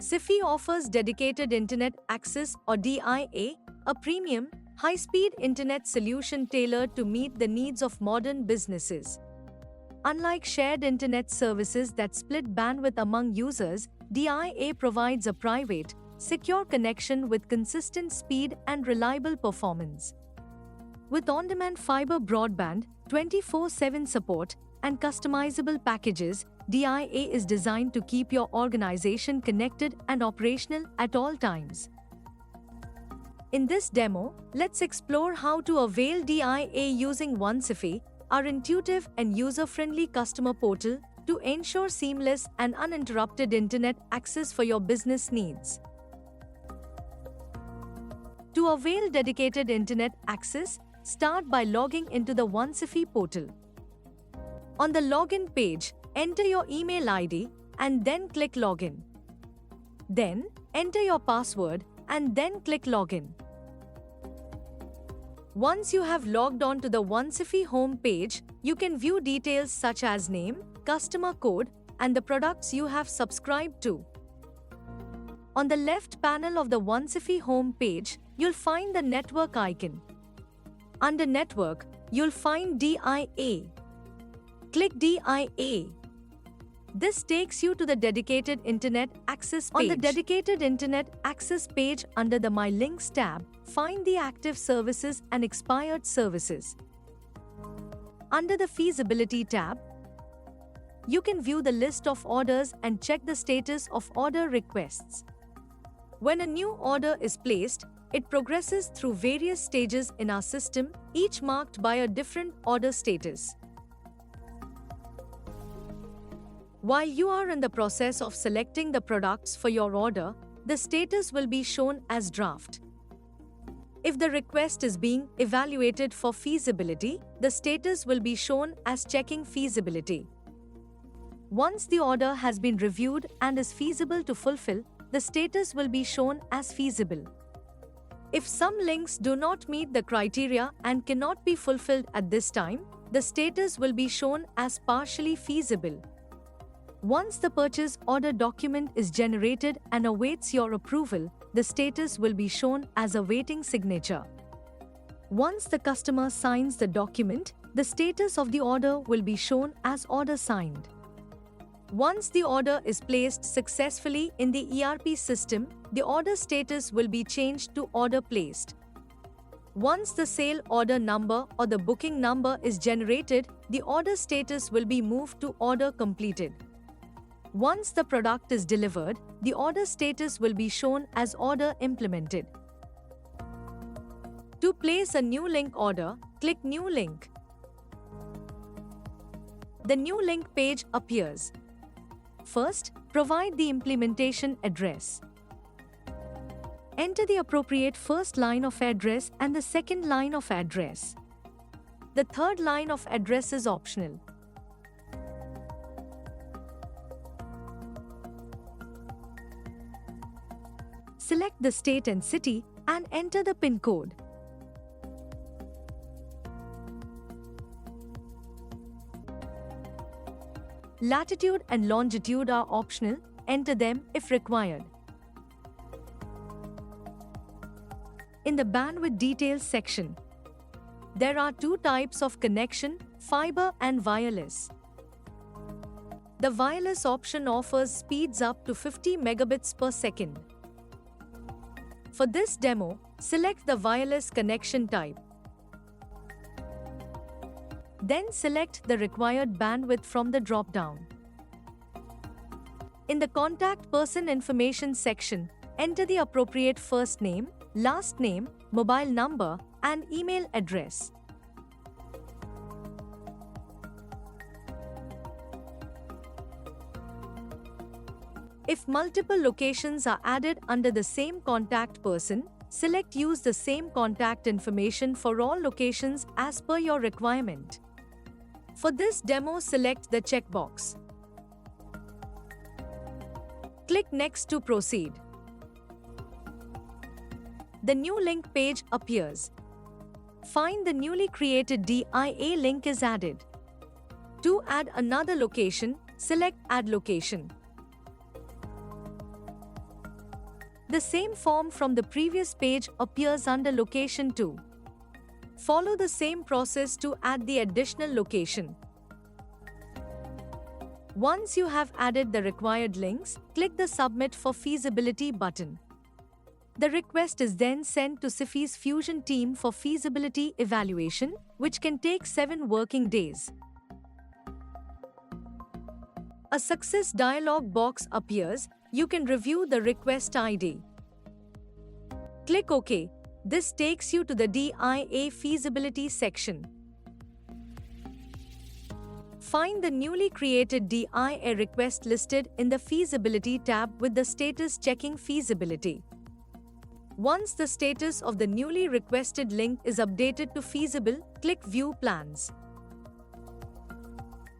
SIFI offers dedicated internet access or DIA, a premium, high-speed internet solution tailored to meet the needs of modern businesses. Unlike shared internet services that split bandwidth among users, DIA provides a private, secure connection with consistent speed and reliable performance. With on-demand fiber broadband, 24/7 support, and customizable packages, DIA is designed to keep your organization connected and operational at all times. In this demo, let's explore how to avail DIA using OneSIFI, our intuitive and user-friendly customer portal, to ensure seamless and uninterrupted internet access for your business needs. To avail dedicated internet access, start by logging into the OneSIFI portal. On the login page, enter your email ID and then click Login. Then, enter your password and then click Login. Once you have logged on to the OneSIFI home page, you can view details such as name, customer code, and the products you have subscribed to. On the left panel of the OneSIFI home page, you'll find the network icon. Under Network, you'll find DIA. Click DIA. This takes you to the dedicated internet access page. On the dedicated internet access page under the My Links tab, find the active services and expired services. Under the Feasibility tab, you can view the list of orders and check the status of order requests. When a new order is placed, it progresses through various stages in our system, each marked by a different order status. While you are in the process of selecting the products for your order, the status will be shown as draft. If the request is being evaluated for feasibility, the status will be shown as checking feasibility. Once the order has been reviewed and is feasible to fulfill, the status will be shown as feasible. If some links do not meet the criteria and cannot be fulfilled at this time, the status will be shown as partially feasible. Once the purchase order document is generated and awaits your approval, the status will be shown as awaiting signature. Once the customer signs the document, the status of the order will be shown as order signed. Once the order is placed successfully in the ERP system, the order status will be changed to order placed. Once the sale order number or the booking number is generated, the order status will be moved to order completed. Once the product is delivered, the order status will be shown as order implemented. To place a new link order, click New Link. The new link page appears. First, provide the implementation address. Enter the appropriate first line of address and the second line of address. The third line of address is optional. Select the state and city and enter the PIN code. Latitude and longitude are optional, enter them if required. In the bandwidth details section, there are two types of connection, fiber and wireless. The wireless option offers speeds up to 50 megabits per second. For this demo, select the wireless connection type. Then select the required bandwidth from the drop-down. In the Contact Person Information section, enter the appropriate first name, last name, mobile number, and email address. If multiple locations are added under the same contact person, select Use the same contact information for all locations as per your requirement. For this demo, select the checkbox. Click Next to proceed. The new link page appears. Find the newly created DIA link is added. To add another location, select Add Location. The same form from the previous page appears under Location 2. Follow the same process to add the additional location. Once you have added the required links, click the Submit for Feasibility button. The request is then sent to SIFI's Fusion team for feasibility evaluation, which can take 7 working days. A success dialog box appears. You can review the request ID. Click OK. This takes you to the DIA feasibility section. Find the newly created DIA request listed in the Feasibility tab with the status checking feasibility. Once the status of the newly requested link is updated to feasible, click View Plans.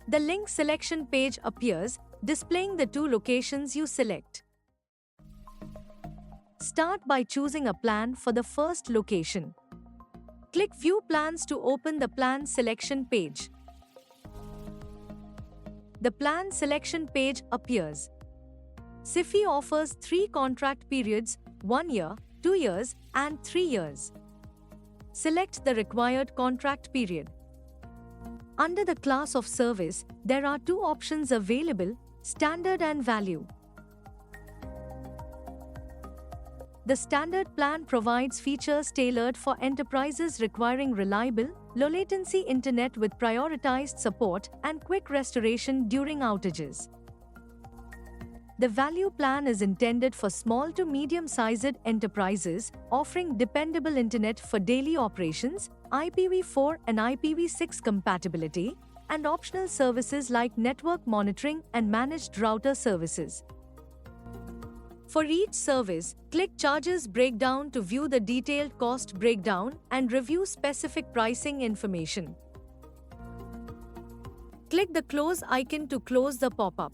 The link selection page appears, displaying the 2 locations you select. Start by choosing a plan for the first location. Click View Plans to open the plan selection page. The plan selection page appears. SIFI offers 3 contract periods: 1 year, 2 years, and 3 years. Select the required contract period. Under the class of service, there are 2 options available: Standard and Value. The Standard plan provides features tailored for enterprises requiring reliable, low-latency internet with prioritized support and quick restoration during outages. The Value plan is intended for small to medium-sized enterprises, offering dependable internet for daily operations, IPv4 and IPv6 compatibility, and optional services like network monitoring and managed router services. For each service, click Charges Breakdown to view the detailed cost breakdown and review specific pricing information. Click the Close icon to close the pop-up.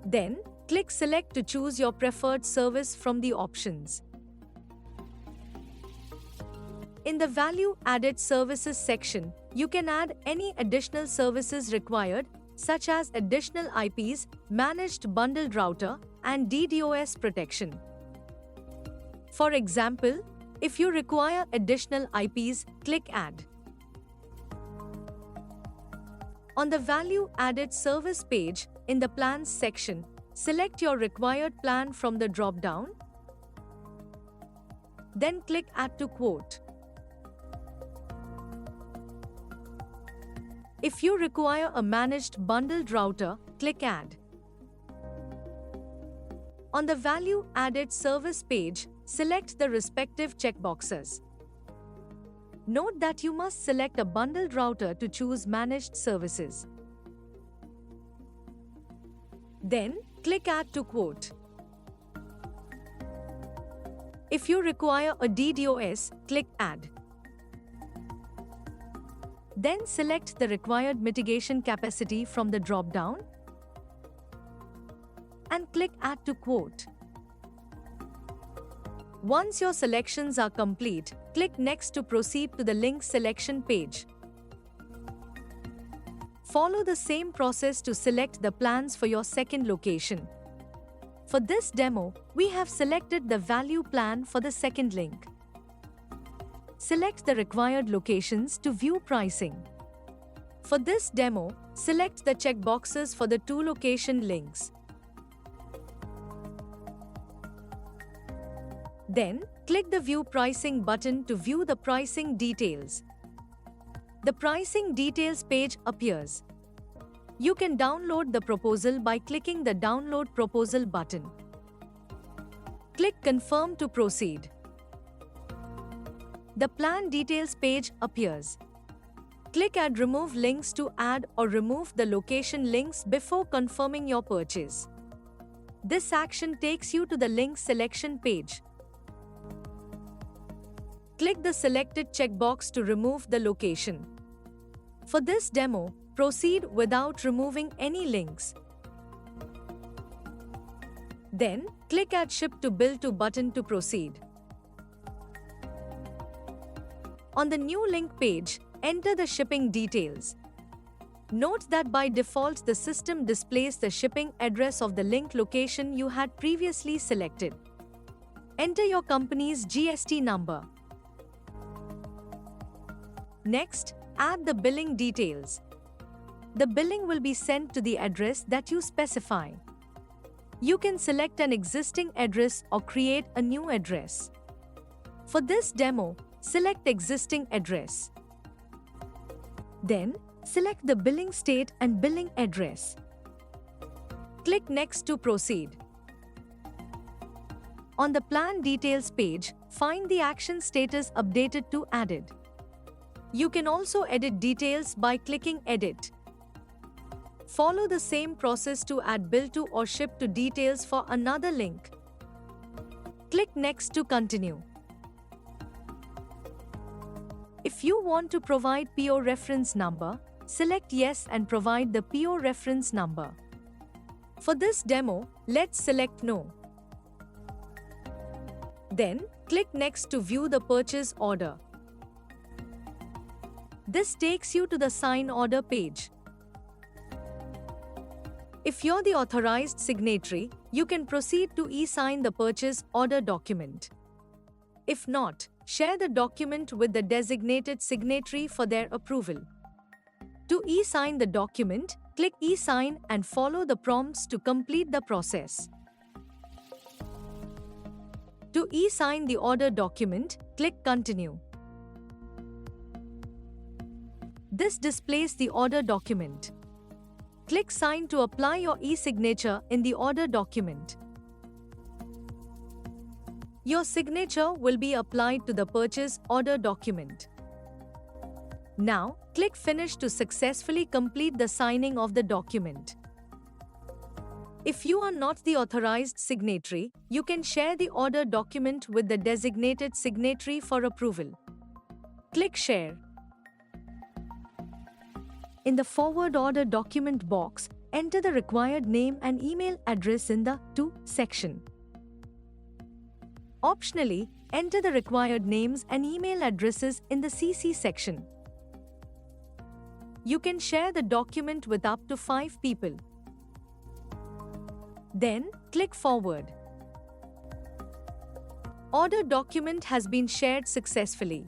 Then, click Select to choose your preferred service from the options. In the Value Added Services section, you can add any additional services required, such as additional IPs, managed bundled router, and DDoS protection. For example, if you require additional IPs, click Add. On the Value Added Service page, in the Plans section, select your required plan from the drop-down. Then click Add to Quote. If you require a managed bundled router, click Add. On the Value Added Service page, select the respective checkboxes. Note that you must select a bundled router to choose Managed Services. Then, click Add to Quote. If you require a DDoS, click Add. Then select the required mitigation capacity from the drop-down and click Add to Quote. Once your selections are complete, click Next to proceed to the link selection page. Follow the same process to select the plans for your second location. For this demo, we have selected the Value plan for the second link. Select the required locations to view pricing. For this demo, select the checkboxes for the 2 location links. Then, click the View Pricing button to view the pricing details. The Pricing Details page appears. You can download the proposal by clicking the Download Proposal button. Click Confirm to proceed. The Plan Details page appears. Click Add Remove Links to add or remove the location links before confirming your purchase. This action takes you to the link selection page. Click the selected checkbox to remove the location. For this demo, proceed without removing any links. Then, click Add Ship to Bill to button to proceed. On the new link page, enter the shipping details. Note that by default the system displays the shipping address of the link location you had previously selected. Enter your company's GST number. Next, add the billing details. The billing will be sent to the address that you specify. You can select an existing address or create a new address. For this demo, select existing address. Then, select the billing state and billing address. Click Next to proceed. On the plan details page, find the action status updated to added. You can also edit details by clicking Edit. Follow the same process to add bill to or ship to details for another link. Click Next to continue. If you want to provide PO reference number, select Yes and provide the PO reference number. For this demo, let's select No. Then, click Next to view the purchase order. This takes you to the sign order page. If you're the authorized signatory, you can proceed to e-sign the purchase order document. If not, share the document with the designated signatory for their approval. To e-sign the document, click e-sign and follow the prompts to complete the process. To e-sign the order document, click Continue. This displays the order document. Click Sign to apply your e-signature in the order document. Your signature will be applied to the purchase order document. Now, click Finish to successfully complete the signing of the document. If you are not the authorized signatory, you can share the order document with the designated signatory for approval. Click Share. In the Forward Order Document box, enter the required name and email address in the To section. Optionally, enter the required names and email addresses in the CC section. You can share the document with up to 5 people. Then, click Forward. Order document has been shared successfully.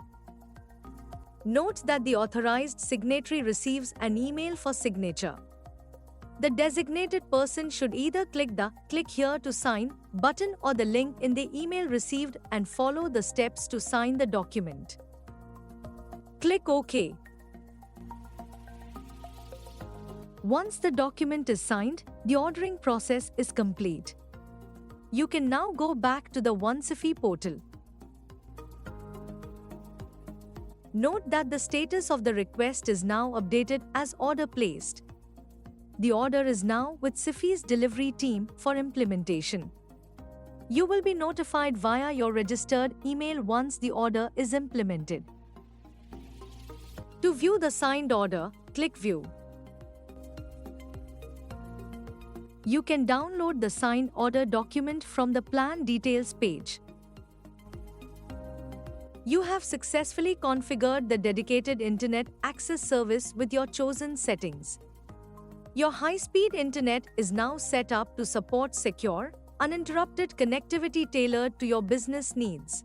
Note that the authorized signatory receives an email for signature. The designated person should either click the Click Here to Sign button or the link in the email received and follow the steps to sign the document. Click OK. Once the document is signed, the ordering process is complete. You can now go back to the OneCiFi portal. Note that the status of the request is now updated as order placed. The order is now with CiFi's delivery team for implementation. You will be notified via your registered email once the order is implemented. To view the signed order, click View. You can download the signed order document from the Plan Details page. You have successfully configured the dedicated internet access service with your chosen settings. Your high-speed internet is now set up to support secure, uninterrupted connectivity tailored to your business needs.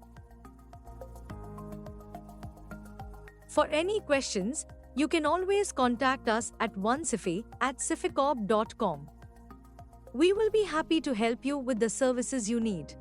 For any questions, you can always contact us at OneCiFi@cificorp.com. We will be happy to help you with the services you need.